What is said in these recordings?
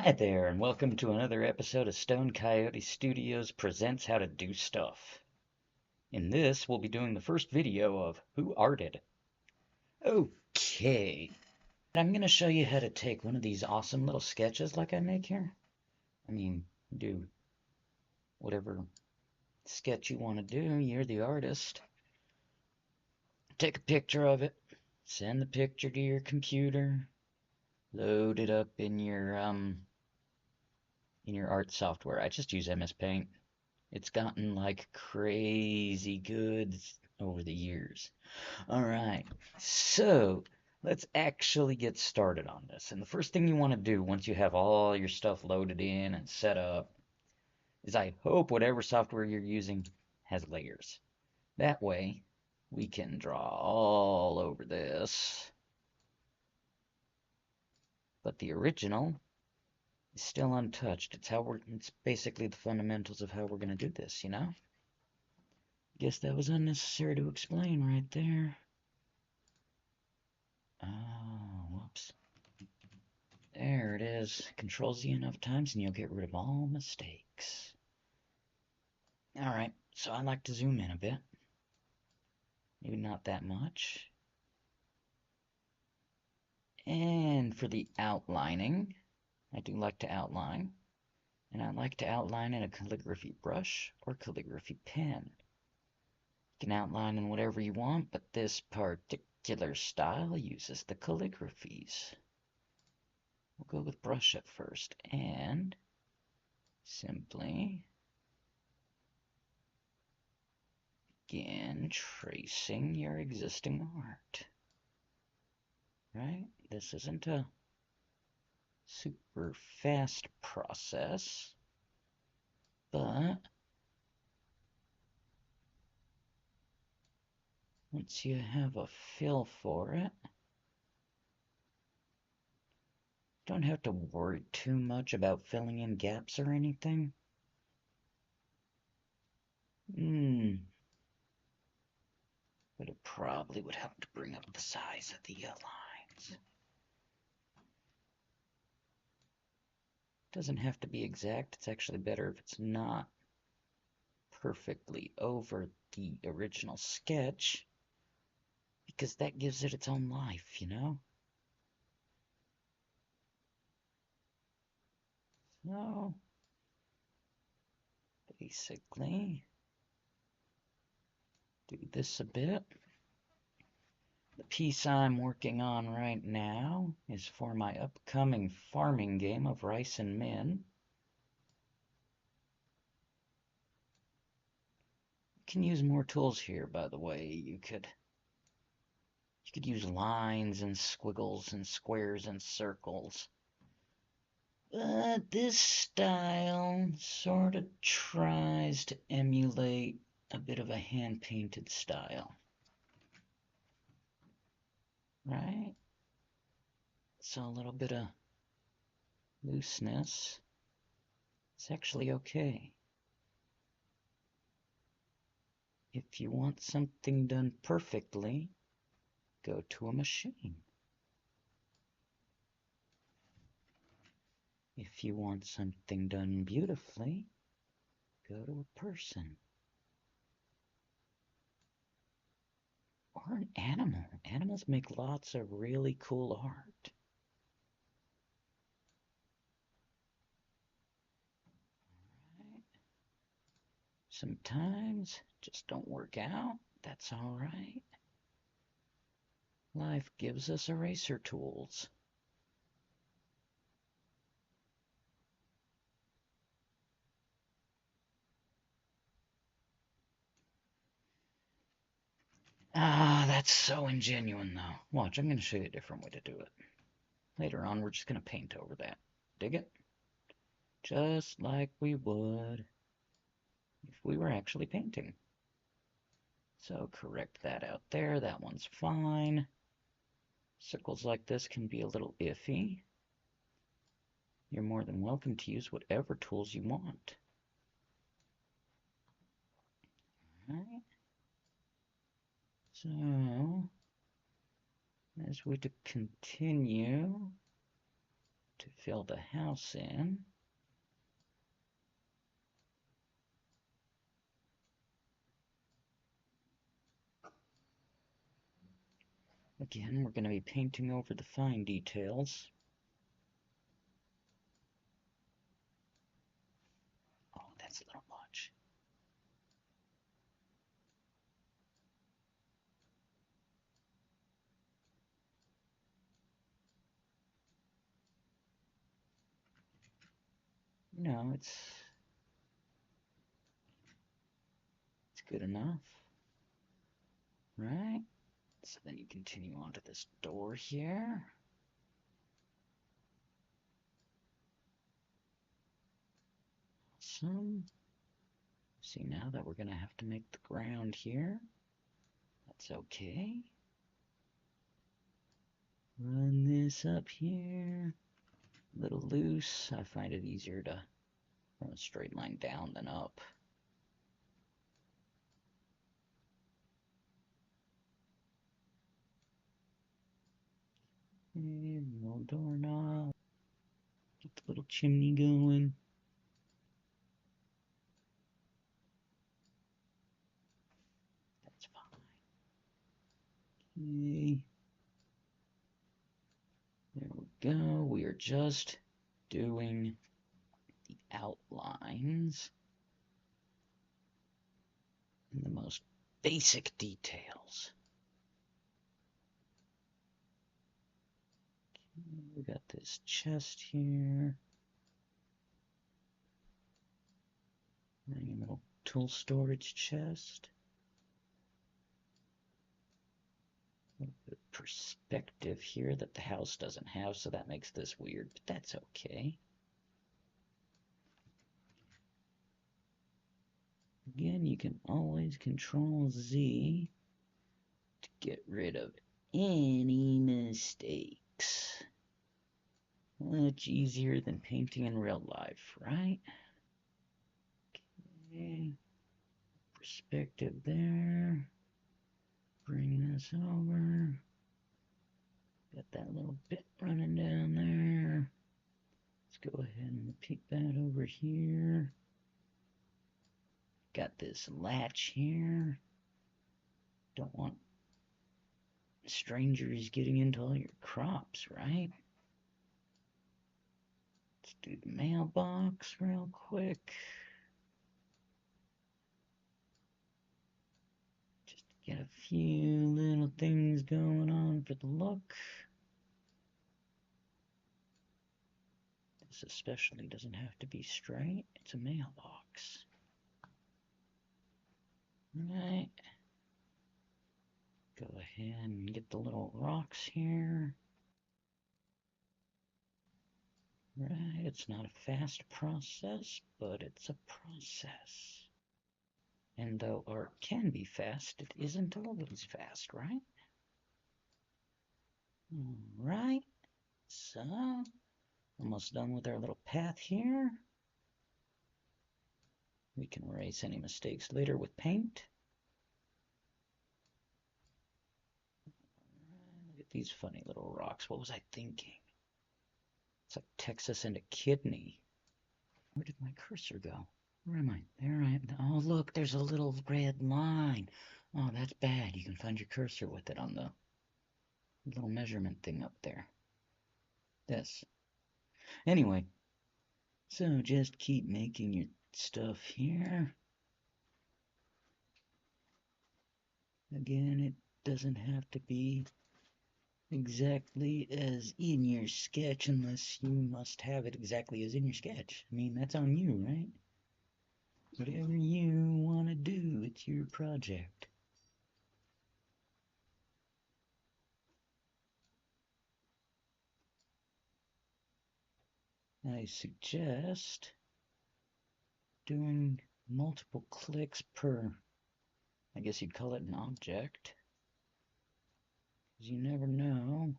Hi there, and welcome to another episode of Stone Coyote Studios presents How to Do Stuff. In this, we'll be doing the first video of Who Arted. Okay, I'm going to show you how to take one of these awesome little sketches like I make here. Do whatever sketch you want to do, you're the artist. Take a picture of it, send the picture to your computer, load it up in your art software. I just use MS Paint. It's gotten like crazy good over the years. Alright, so let's actually get started on this. And the first thing you want to do once you have all your stuff loaded in and set up is I hope whatever software you're using has layers. That way we can draw all over this. But the original is still untouched. It's basically the fundamentals of how we're going to do this, you know? Guess that was unnecessary to explain right there. Oh, whoops. There it is. Control Z enough times and you'll get rid of all mistakes. Alright, so I like to zoom in a bit. Maybe not that much. And for the outlining, I do like to outline. And I like to outline in a calligraphy brush or calligraphy pen. You can outline in whatever you want, but this particular style uses the calligraphies. We'll go with brush at first and simply begin tracing your existing art. Right? This isn't a super fast process, but once you have a feel for it, don't have to worry too much about filling in gaps or anything. But it probably would help to bring up the size of the lines. Doesn't have to be exact. It's actually better if it's not perfectly over the original sketch, because that gives it its own life, you know? So, basically, do this a bit. The piece I'm working on right now is for my upcoming farming game of Rice and Min. You can use more tools here, by the way. You could use lines and squiggles and squares and circles. But this style sort of tries to emulate a bit of a hand-painted style. Right? So a little bit of looseness. It's actually okay. If you want something done perfectly, go to a machine. If you want something done beautifully, go to a person. Or an animal. Animals make lots of really cool art. Sometimes just don't work out. That's all right. Life gives us eraser tools. Ah, that's so ingenuine, though. Watch, I'm going to show you a different way to do it. Later on, we're just going to paint over that. Dig it? Just like we would if we were actually painting. So correct that out there. That one's fine. Circles like this can be a little iffy. You're more than welcome to use whatever tools you want. All right. So, as we continue to fill the house in. Again, we're going to be painting over the fine details. Oh, that's a little much. No, it's good enough, right? So then you continue on to this door here. Awesome. See, now that we're going to have to make the ground here. That's okay. Run this up here. A little loose. I find it easier to run a straight line down than up. And little doorknob. Get the little chimney going. That's fine. Okay. There we go. We are just doing the outlines and the most basic details. Okay, we got this chest here. And a little tool storage chest. A little bit of perspective here that the house doesn't have, so that makes this weird, but that's okay. Again, you can always Control Z to get rid of any mistakes. Much easier than painting in real life, right? Okay. Perspective there. Bring this over. Got that little bit running down there. Let's go ahead and repeat that over here. Got this latch here. Don't want strangers getting into all your crops, right? Let's do the mailbox real quick. Just to get a few little things going on for the look. This especially doesn't have to be straight. It's a mailbox. Right. Go ahead and get the little rocks here. Right, it's not a fast process, but it's a process. And though art can be fast, it isn't always fast, right? Alright, so almost done with our little path here. We can erase any mistakes later with paint. Look at these funny little rocks. What was I thinking? It's like Texas and a kidney. Where did my cursor go? Where am I? There I am. Oh, look, there's a little red line. Oh, that's bad. You can find your cursor with it on the little measurement thing up there. This. Anyway, so just keep making your stuff here. Again, it doesn't have to be exactly as in your sketch unless you must have it exactly as in your sketch. I mean, that's on you, right? Whatever you want to do, it's your project. I suggest doing multiple clicks per, I guess you'd call it an object, because you never know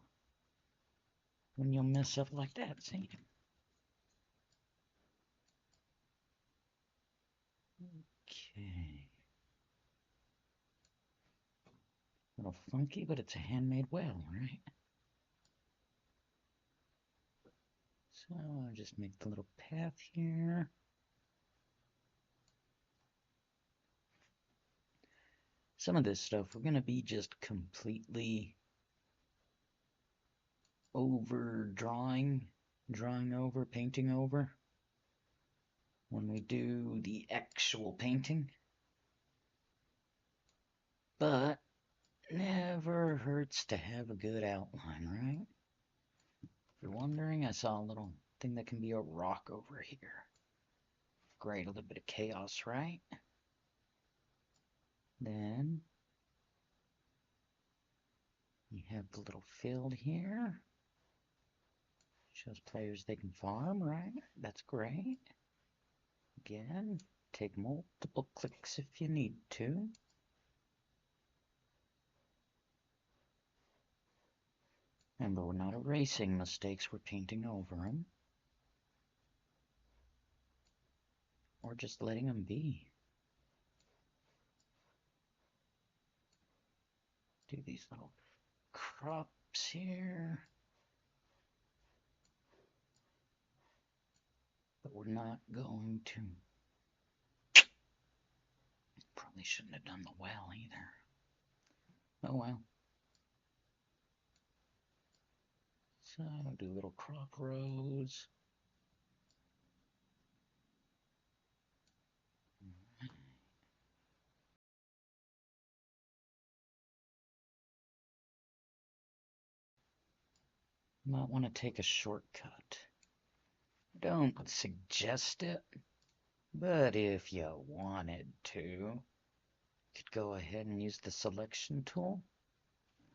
when you'll mess up like that, see? Okay. A little funky, but it's a handmade well, right? So I'll just make the little path here. Some of this stuff we're going to be just completely over drawing over, painting over when we do the actual painting. But never hurts to have a good outline, right? If you're wondering, I saw a little thing that can be a rock over here. Great, a little bit of chaos, right? Then you have the little field here. Shows players they can farm, right? That's great. Again, take multiple clicks if you need to. Remember, we're not erasing mistakes, we're painting over them. Or just letting them be. Do these little crops here. But we're not going to. Probably shouldn't have done the well either. Oh well. So I'll do little crop rows. Might want to take a shortcut. Don't suggest it, but if you wanted to, you could go ahead and use the selection tool.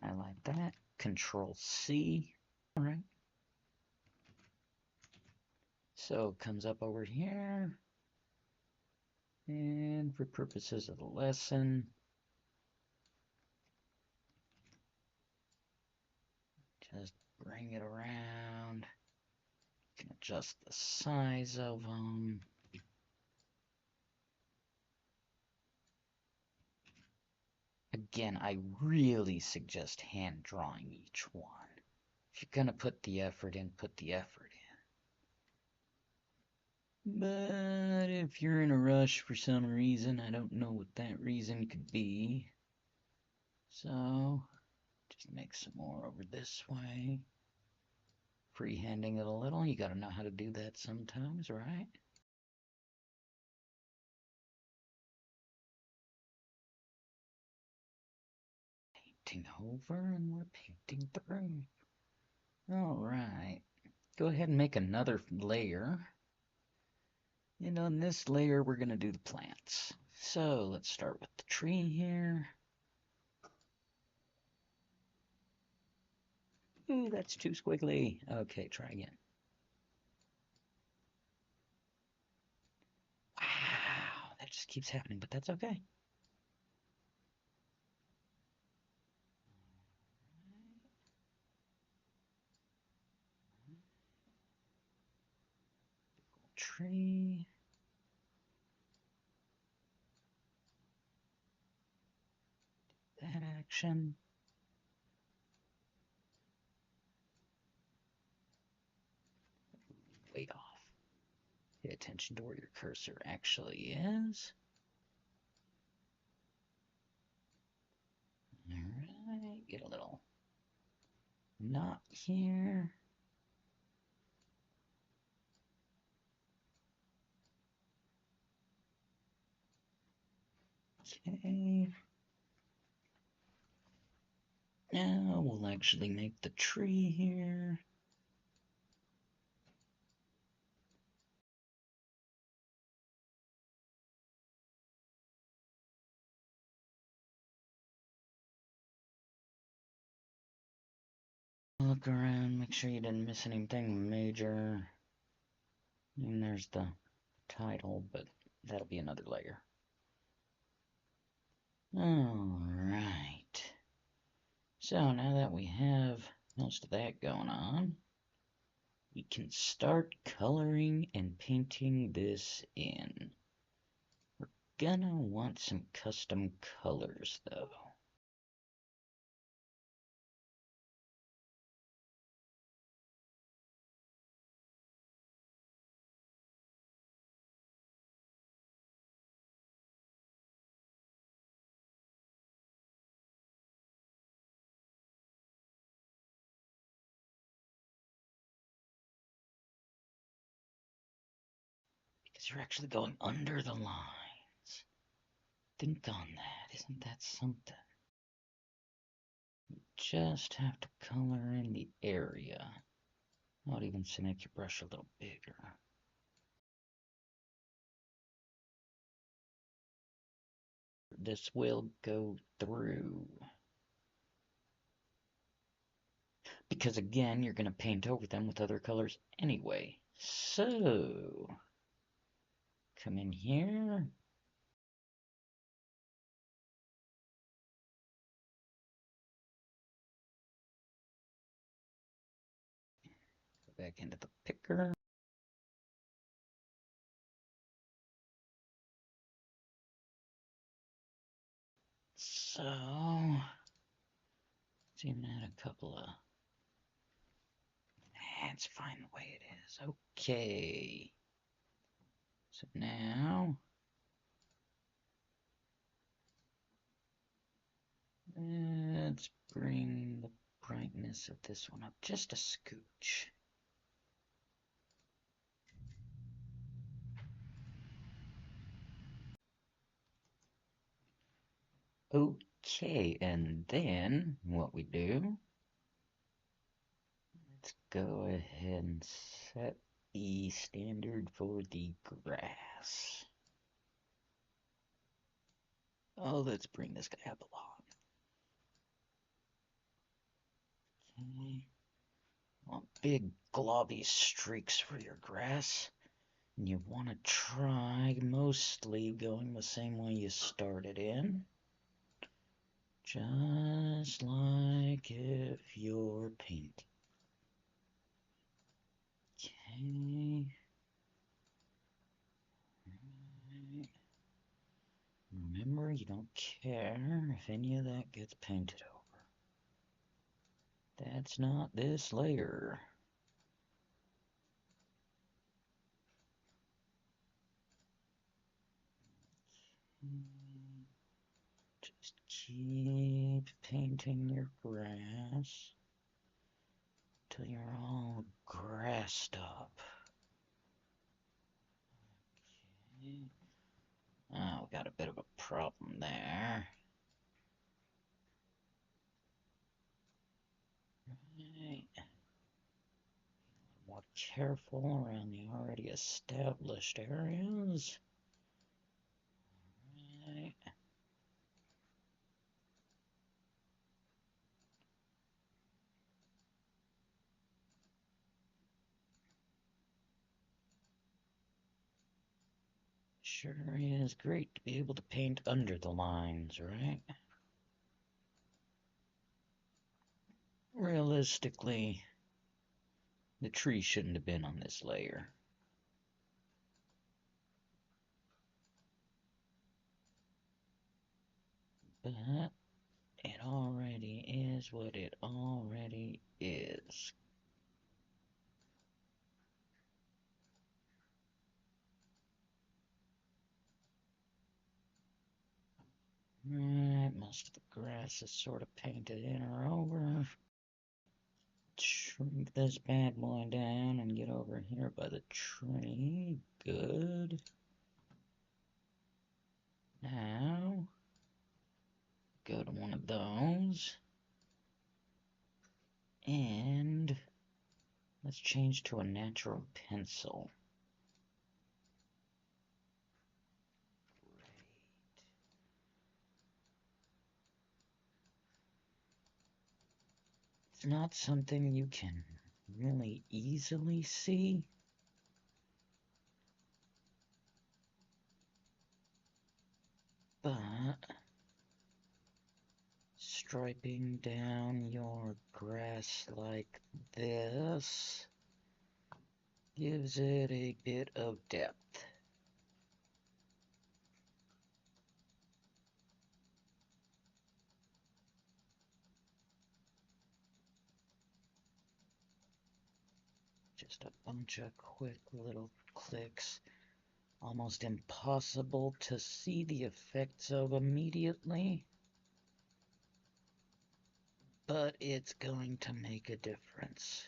I like that. Control C. All right. So it comes up over here. And for purposes of the lesson, just bring it around. You can adjust the size of them. Again, I really suggest hand drawing each one. If you're going to put the effort in, put the effort in. But if you're in a rush for some reason, I don't know what that reason could be. So, just make some more over this way. Freehanding it a little. You got to know how to do that sometimes, right? Painting over and we're painting through. All right. Go ahead and make another layer. And on this layer, we're going to do the plants. So let's start with the tree here. Ooh, that's too squiggly. Okay, try again. Wow, that just keeps happening, but that's okay. Tree. That action. Way off. Pay attention to where your cursor actually is. Alright, get a little knot here. Okay. Now we'll actually make the tree here. Look around, make sure you didn't miss anything major. And there's the title, but that'll be another layer. Alright. So now that we have most of that going on, we can start coloring and painting this in. We're gonna want some custom colors though. Because you're actually going under the lines. Think on that. Isn't that something? You just have to color in the area. I'll even say make your brush a little bigger. This will go through. Because again, you're going to paint over them with other colors anyway. So, come in here. Go back into the picker. So, let's even add a couple of... That's fine the way it is. Okay. So now, let's bring the brightness of this one up just a scooch. Okay, and then what we do, let's go ahead and set the standard for the grass. Oh, let's bring this guy up along. Okay. Want big globby streaks for your grass. And you want to try mostly going the same way you started in. Just like if you're painting. Okay. Right. Remember, you don't care if any of that gets painted over. That's not this layer. Just keep painting your grass till you're all grassed up. Okay. Oh, we got a bit of a problem there. Right. More careful around the already established areas. Right. Sure is great to be able to paint under the lines, right? Realistically, the tree shouldn't have been on this layer. But it already is what it already is. Right, most of the grass is sort of painted in or over. Shrink this bad boy down and get over here by the tree. Good. Now, go to one of those. And let's change to a natural pencil. It's not something you can really easily see. But striping down your grass like this gives it a bit of depth. Just a bunch of quick little clicks. Almost impossible to see the effects of immediately. But it's going to make a difference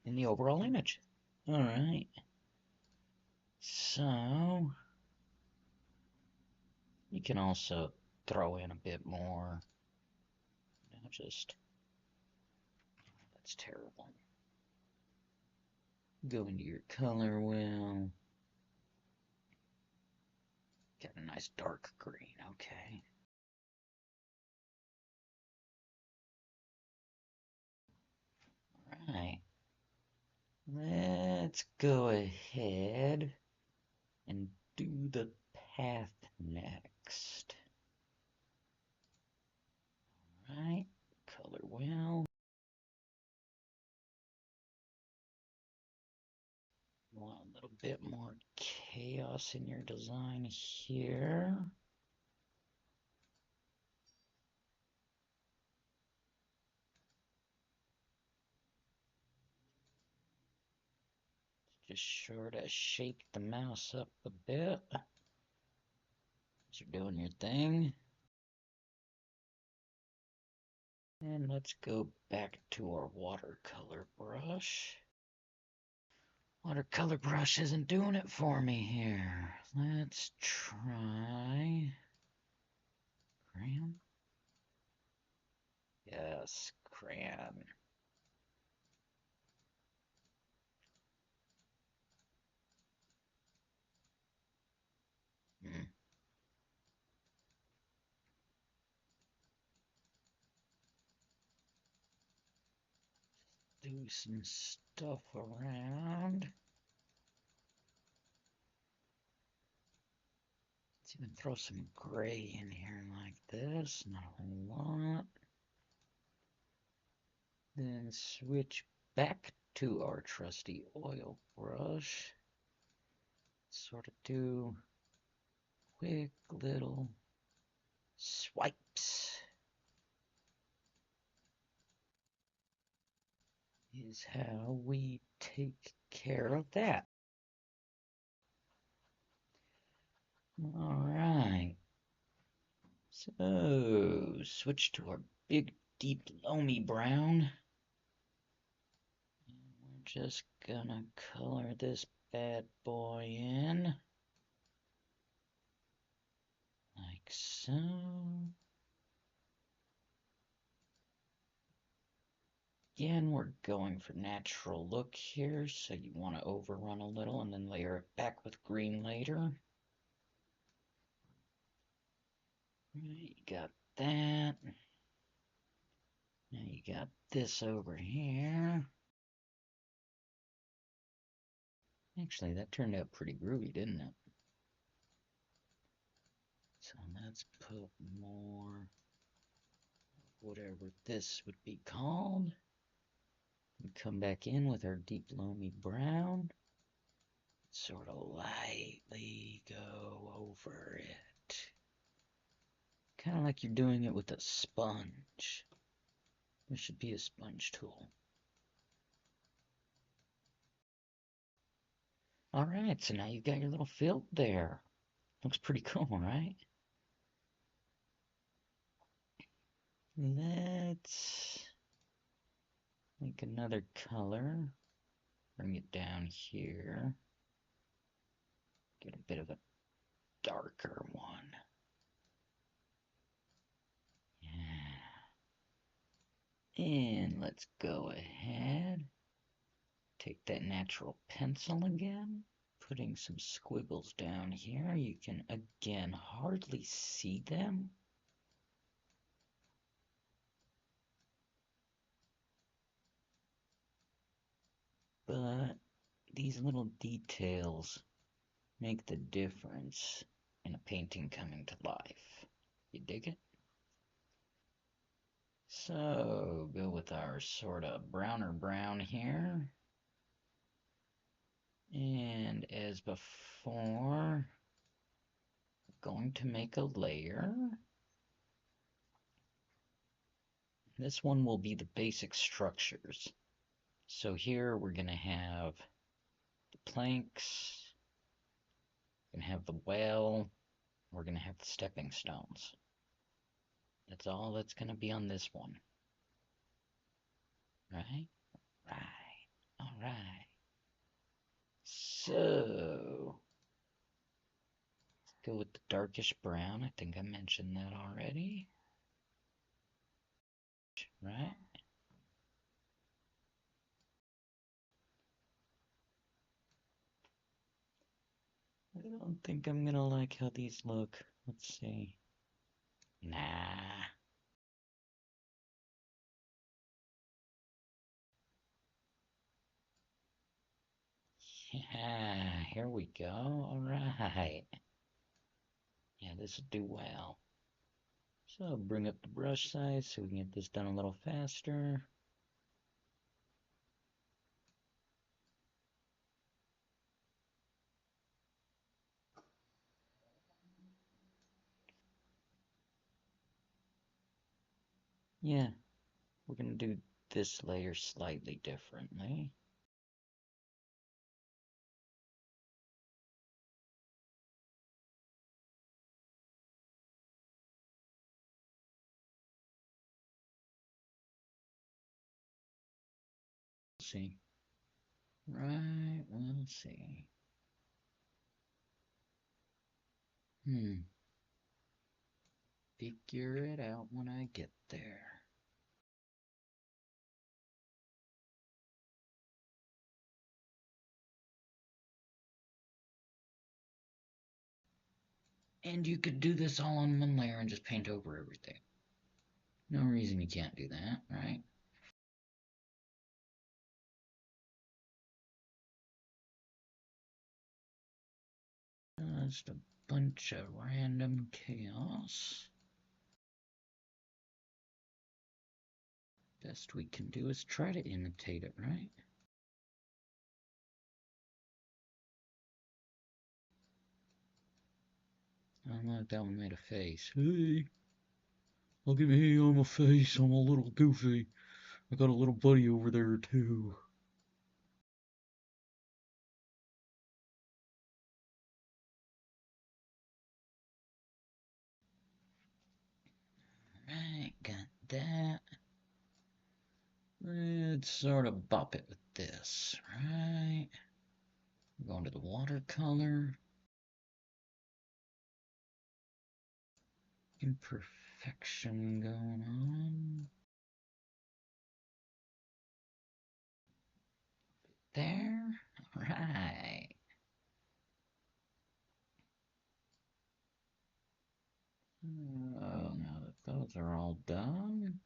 in the overall image. Alright. So you can also throw in a bit more. Just, that's terrible. Go into your color wheel. Get a nice dark green, okay. Alright. Let's go ahead and do the path next. Alright, color wheel. Want a little bit more chaos in your design here. Just sure to shake the mouse up a bit as you're doing your thing. And let's go back to our watercolor brush. Watercolor brush isn't doing it for me here. Let's try crayon. Yes, crayon. Do some stuff around. Let's even throw some gray in here like this, not a whole lot. Then switch back to our trusty oil brush. Sort of do quick little swipes. Is how we take care of that. Alright. So, switch to our big, deep, loamy brown. And we're just gonna color this bad boy in. Like so. Again, we're going for natural look here, so you want to overrun a little and then layer it back with green later. You got that. Now you got this over here. Actually, that turned out pretty groovy, didn't it? So let's put more, whatever this would be called. We come back in with our deep loamy brown. Sort of lightly go over it. Kind of like you're doing it with a sponge. There should be a sponge tool. Alright, so now you've got your little field there. Looks pretty cool, right? Let's make another color. Bring it down here. Get a bit of a darker one. Yeah. And let's go ahead. Take that natural pencil again. Putting some squiggles down here. You can again hardly see them. But these little details make the difference in a painting coming to life. You dig it? So, go with our sort of browner brown here. And as before, we're going to make a layer. This one will be the basic structures. So here we're going to have the planks, we're going to have the well, we're going to have the stepping stones. That's all that's going to be on this one. Right? Right. All right. So, go with the darkish brown. I think I mentioned that already. Right? I don't think I'm gonna like how these look. Let's see. Nah. Yeah, here we go. Alright. Yeah, this will do well. So bring up the brush size so we can get this done a little faster. Yeah, we're gonna do this layer slightly differently. See. Right, we'll see. Figure it out when I get there. And you could do this all on one layer and just paint over everything. No reason you can't do that, right? Just a bunch of random chaos. Best we can do is try to imitate it, right? I don't like that one made a face. Hey, I'll give you I'm a face. I'm a little goofy. I got a little buddy over there too. Right, got that. Let's sort of bop it with this, right? Going to the watercolor. Imperfection going on. There. Right. Oh, now that those are all done,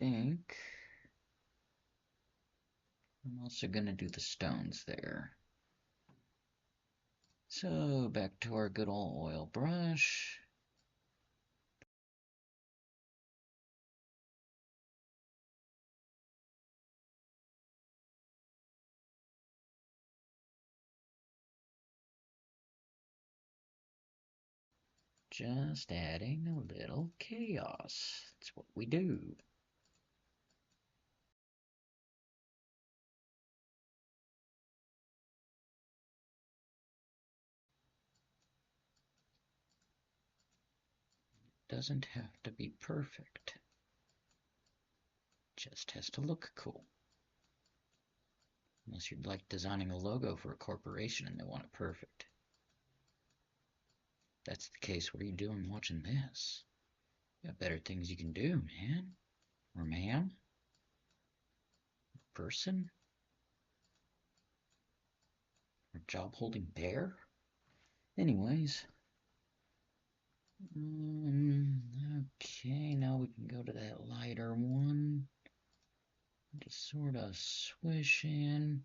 I think I'm also going to do the stones there. So back to our good old oil brush. Just adding a little chaos. That's what we do. Doesn't have to be perfect. Just has to look cool. Unless you're like designing a logo for a corporation and they want it perfect. If that's the case, what are you doing watching this? You got better things you can do, man. Or ma'am. Person. Or job holding bear. Anyways. Okay, now we can go to that lighter one. Just sort of swish in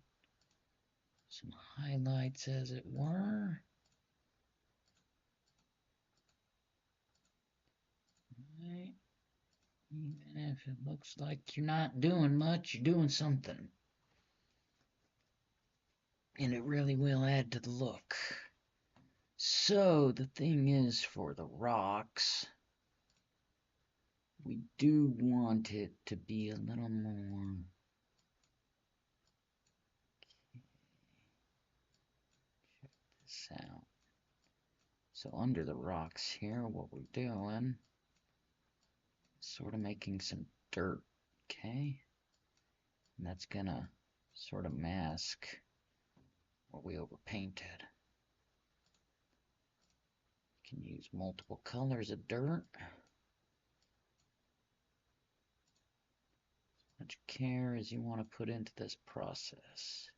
some highlights, as it were. Right. Even if it looks like you're not doing much, you're doing something. And it really will add to the look. So the thing is, for the rocks, we do want it to be a little more. Check this out. So under the rocks here, what we're doing is sort of making some dirt, okay? And that's gonna sort of mask what we overpainted. Can use multiple colors of dirt. As much care as you want to put into this process.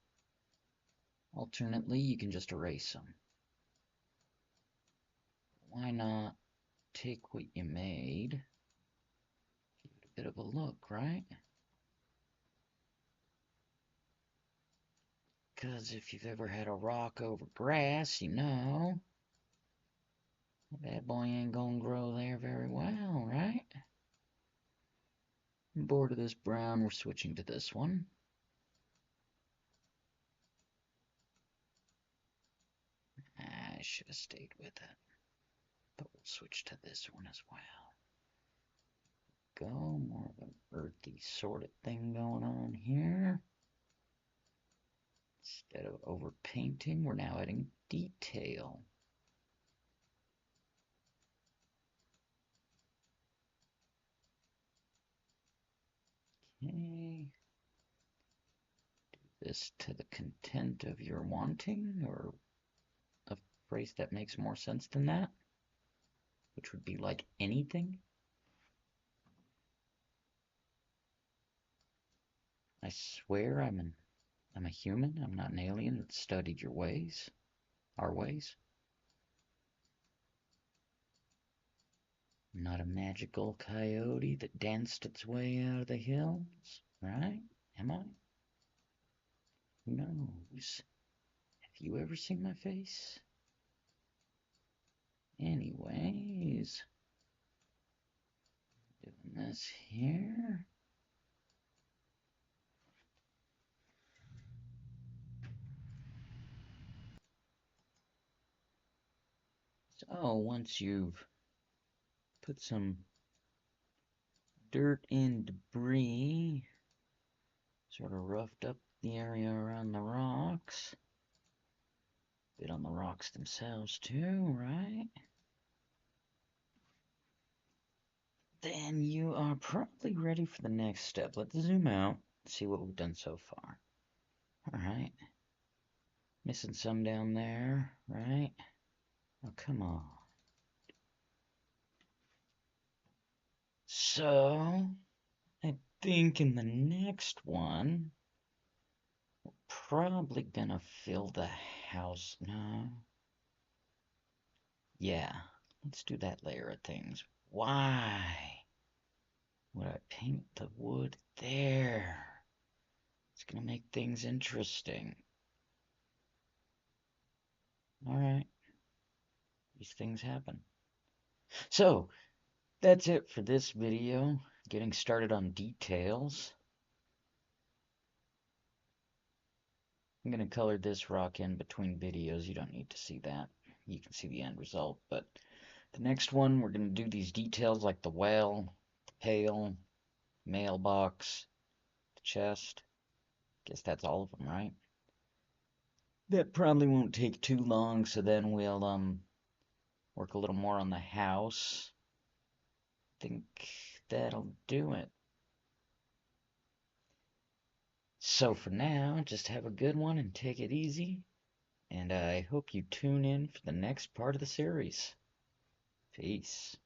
Alternately, you can just erase them. Why not take what you made, give it a bit of a look, right? Because if you've ever had a rock over grass, you know that boy ain't gonna grow there very well, right? I'm bored of this brown, we're switching to this one. I should have stayed with it. But we'll switch to this one as well. Go, more of an earthy sort of thing going on here. Instead of overpainting, we're now adding detail. Okay. Do this to the content of your wanting, or a phrase that makes more sense than that, which would be like anything. I swear I'm a human. I'm not an alien that studied your ways, our ways. I'm not a magical coyote that danced its way out of the hills, right? Am I? Who knows? Have you ever seen my face? Anyways, doing this here. So once you've put some dirt and debris, sort of roughed up the area around the rocks, a bit on the rocks themselves too, right? Then you are probably ready for the next step. Let's zoom out, see what we've done so far. Alright. Missing some down there, right? Oh, come on. So, I think in the next one, we're probably gonna fill the house. No. Yeah, let's do that layer of things. Why would I paint the wood there? It's gonna make things interesting. Alright. These things happen. So, that's it for this video. Getting started on details. I'm going to color this rock in between videos. You don't need to see that. You can see the end result. But the next one, we're going to do these details like the well, the pail, mailbox, the chest. Guess that's all of them, right? That probably won't take too long, so then we'll work a little more on the house. I think that'll do it. So for now, just have a good one and take it easy. And I hope you tune in for the next part of the series. Peace.